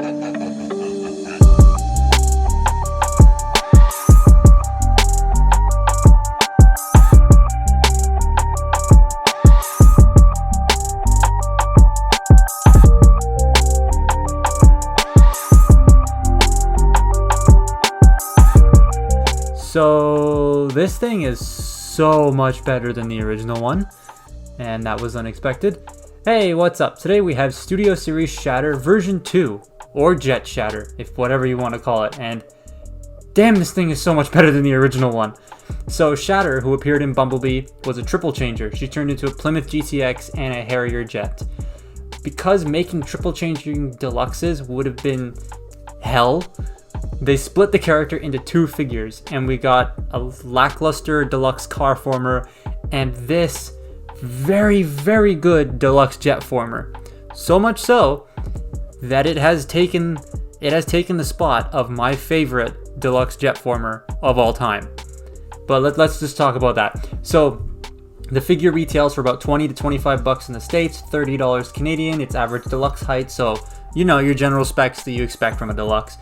So this thing is so much better than the original one, and that was unexpected. Hey, what's up? Today we have Studio Series Shatter version 2, or Jet Shatter, if whatever you want to call it, and damn, this thing is so much better than the original one. So Shatter, who appeared in Bumblebee, was a triple changer. She turned into a Plymouth GTX and a Harrier jet. Because making triple changing deluxes would have been hell, they split the character into two figures, and we got a lackluster deluxe car former and this very, very good deluxe jet former. So much so that it has taken the spot of my favorite deluxe jet former of all time. But let's just talk about that. So the figure retails for about 20 to 25 bucks in the States, $30 Canadian. It's average deluxe height, so you know your general specs that you expect from a deluxe.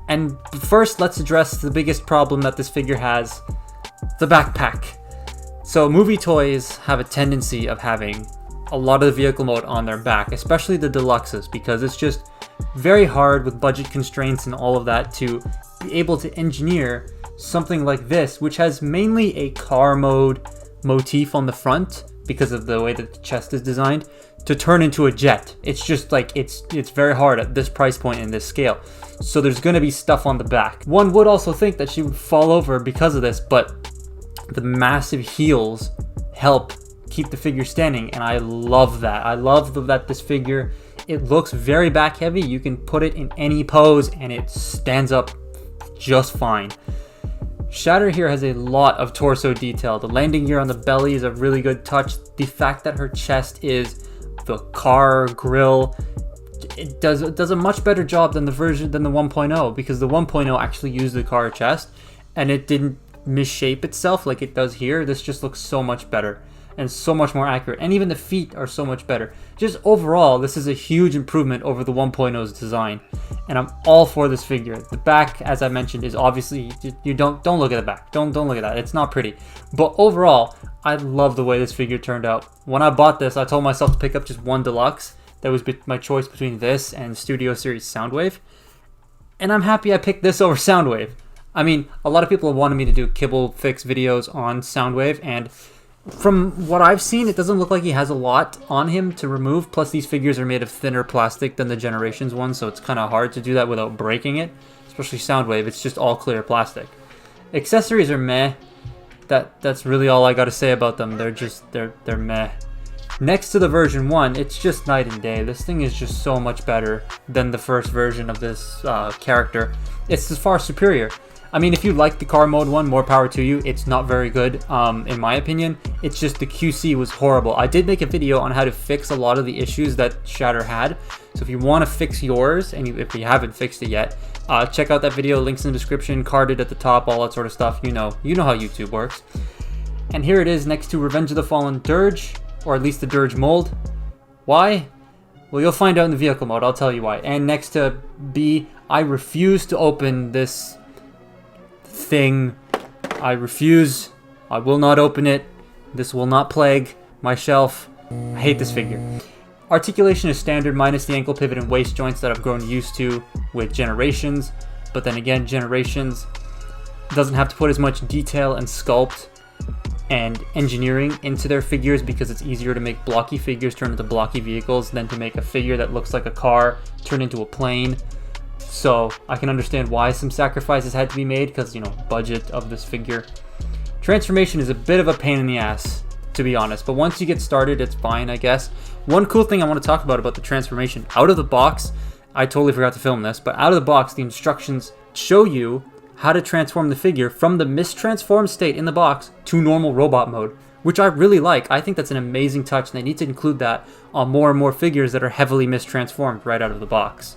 And first, let's address the biggest problem that this figure has, the backpack. So movie toys have a tendency of having a lot of the vehicle mode on their back, especially the deluxes, because it's just very hard with budget constraints and all of that to be able to engineer something like this, which has mainly a car mode motif on the front because of the way that the chest is designed, to turn into a jet. It's just like, it's very hard at this price point and this scale. So there's going to be stuff on the back. One would also think that she would fall over because of this, but the massive heels help keep the figure standing, and I love that. I love that this figure, it looks very back heavy. You can put it in any pose and it stands up just fine. Shatter here has a lot of torso detail. The landing gear on the belly is a really good touch. The fact that her chest is the car grille, it does a much better job than the 1.0, because the 1.0 actually used the car chest and it didn't misshape itself like it does here. This just looks so much better and so much more accurate, and even the feet are so much better. Just overall, this is a huge improvement over the 1.0's design, and I'm all for this figure. The back, as I mentioned, is obviously, you don't look at the back. Don't look at that. It's not pretty. But overall, I love the way this figure turned out. When I bought this, I told myself to pick up just one deluxe. That was my choice between this and Studio Series Soundwave, and I'm happy I picked this over Soundwave. I mean, a lot of people have wanted me to do kibble fix videos on Soundwave, and from what I've seen, it doesn't look like he has a lot on him to remove. Plus, these figures are made of thinner plastic than the Generations one, so it's kind of hard to do that without breaking it. Especially Soundwave, it's just all clear plastic. Accessories are meh. That's really all I got to say about them. They're meh. Next to the version 1, it's just night and day. This thing is just so much better than the first version of this character. It's far superior. I mean, if you like the car mode one, more power to you. It's not very good, in my opinion. It's just the QC was horrible. I did make a video on how to fix a lot of the issues that Shatter had. So if you want to fix yours, and if you haven't fixed it yet, check out that video. Links in the description, carded at the top, all that sort of stuff. You know how YouTube works. And here it is next to Revenge of the Fallen Dirge, or at least the Dirge mold. Why? Well, you'll find out in the vehicle mode. I'll tell you why. And next to B, I refuse to open this thing. I refuse. I will not open it. This will not plague my shelf. I hate this figure. Articulation is standard minus the ankle pivot and waist joints that I've grown used to with Generations. But then again, Generations doesn't have to put as much detail and sculpt and engineering into their figures, because it's easier to make blocky figures turn into blocky vehicles than to make a figure that looks like a car turn into a plane. So I can understand why some sacrifices had to be made, because, you know, budget of this figure. Transformation is a bit of a pain in the ass, to be honest, but once you get started, it's fine, I guess. One cool thing I want to talk about the transformation, out of the box, I totally forgot to film this, but out of the box, the instructions show you how to transform the figure from the mistransformed state in the box to normal robot mode, which I really like. I think that's an amazing touch, and they need to include that on more and more figures that are heavily mistransformed right out of the box.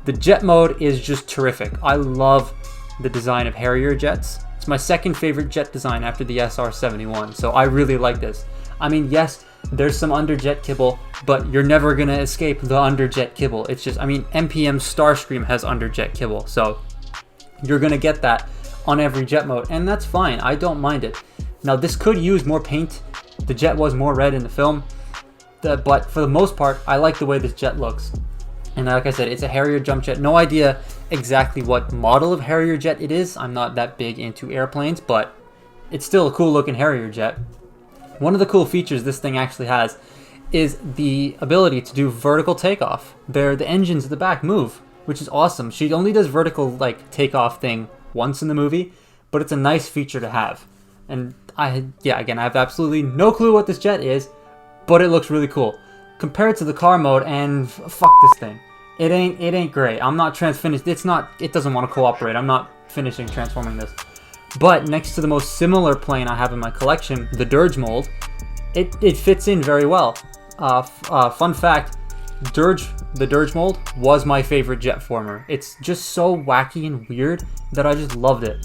The jet mode is just terrific. I love the design of Harrier jets. It's my second favorite jet design after the SR-71, so I really like this. I mean, yes, there's some underjet kibble, but you're never gonna escape the underjet kibble. It's just, I mean, MPM Starscream has underjet kibble, so you're gonna get that on every jet mode, and that's fine. I don't mind it. Now, this could use more paint. The jet was more red in the film, but for the most part, I like the way this jet looks. And like I said, it's a Harrier jump jet. No idea exactly what model of Harrier jet it is. I'm not that big into airplanes, but it's still a cool looking Harrier jet. One of the cool features this thing actually has is the ability to do vertical takeoff. The engines at the back move, which is awesome. She only does vertical like takeoff thing once in the movie, but it's a nice feature to have. And again, I have absolutely no clue what this jet is, but it looks really cool. Compared to the car mode, and fuck this thing. It ain't great. I'm not finished. It doesn't want to cooperate. I'm not finishing transforming this. But next to the most similar plane I have in my collection, the Dirge mold, it fits in very well. Fun fact, the Dirge mold was my favorite jet former. It's just so wacky and weird that I just loved it.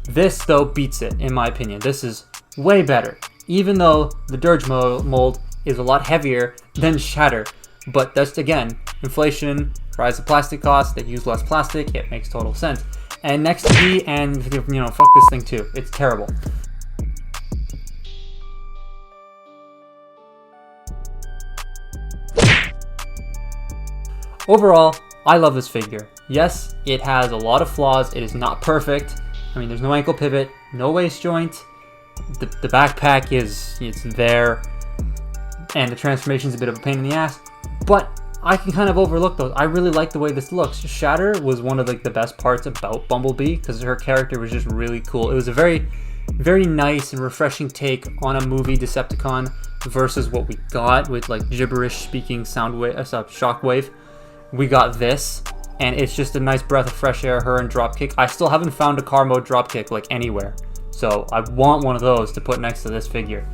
This, though, beats it, in my opinion. This is way better, even though the Dirge mold is a lot heavier than Shatter. But that's, again, inflation, rise of plastic costs, they use less plastic, it makes total sense. And next to me, and fuck this thing too, it's terrible. Overall, I love this figure. Yes, it has a lot of flaws, it is not perfect. I mean, there's no ankle pivot, no waist joint, the backpack it's there, and the transformation's a bit of a pain in the ass, but I can kind of overlook those. I really like the way this looks. Shatter was one of the best parts about Bumblebee because her character was just really cool. It was a very, very nice and refreshing take on a movie Decepticon versus what we got with like gibberish speaking Shockwave. We got this, and it's just a nice breath of fresh air. Her and Dropkick. I still haven't found a car mode Dropkick like anywhere, so I want one of those to put next to this figure.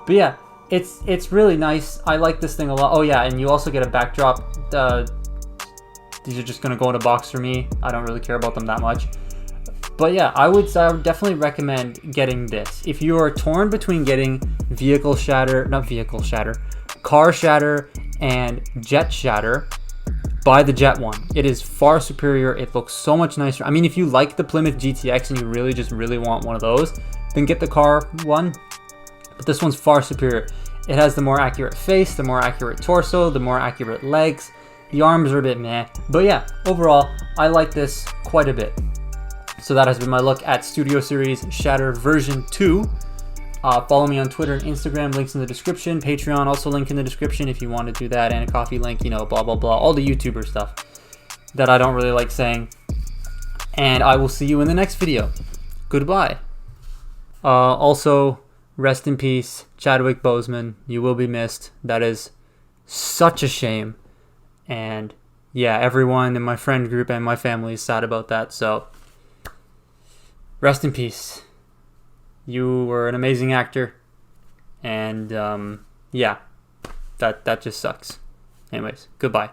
But yeah. It's really nice. I like this thing a lot. Oh yeah, and you also get a backdrop. These are just gonna go in a box for me. I don't really care about them that much. But yeah, I would definitely recommend getting this. If you are torn between getting car shatter and jet shatter, buy the jet one. It is far superior. It looks so much nicer. I mean, if you like the Plymouth GTX and you really want one of those, then get the car one. But this one's far superior. It has the more accurate face, the more accurate torso, the more accurate legs. The arms are a bit meh. But yeah, overall, I like this quite a bit. So that has been my look at Studio Series Shatter version 2. Follow me on Twitter and Instagram, links in the description. Patreon, also link in the description if you want to do that. And a coffee link, blah, blah, blah. All the YouTuber stuff that I don't really like saying. And I will see you in the next video. Goodbye. Also, rest in peace, Chadwick Boseman. You will be missed. That is such a shame. And yeah, everyone in my friend group and my family is sad about that. So rest in peace. You were an amazing actor. And yeah, that just sucks. Anyways, goodbye.